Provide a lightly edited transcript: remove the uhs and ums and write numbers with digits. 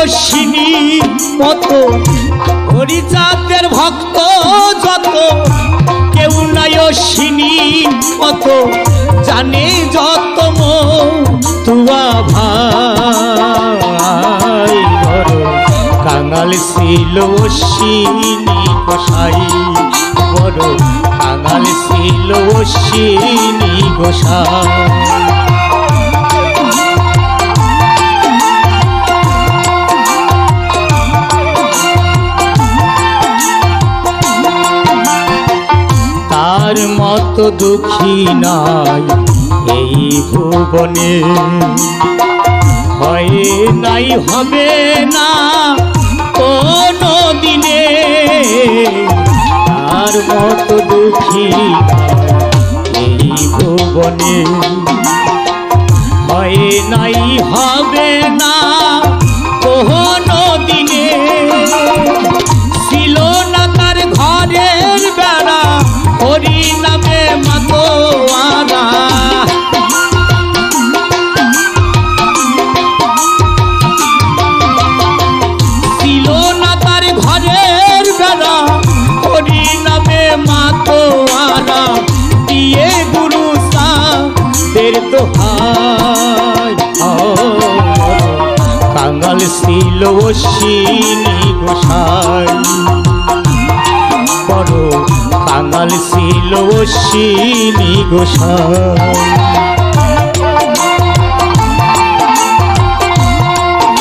অশ্বিনী মতো হরিচাঁদের ভক্ত যত কেউ নাই অশ্বিনী মতো জানে যত তুয়া ভাই বড় কাঙাল ছিল অশ্বিনী গোসাই বড় কাঙাল ছিল অশ্বিনী গোসাই তার মতো দুঃখী নাই এই ভুবনে হয় নাই হবে না কোনো দিনে তার মতো দুঃখী এই ভুবনে হয় নাই হবে না কোনো দিনে ছিল না তার ঘরের বেড়া হরি নামে মাতোয়ারা ছিল না তার ঘরের বেড়া হরি নামে মাতোয়ারা দিয়ে গুরু সাদের দোহাই কাঙাল ছিল অশ্বিনী গোসাই বড় কাঙাল ছিল অশ্বিনী গোসাই।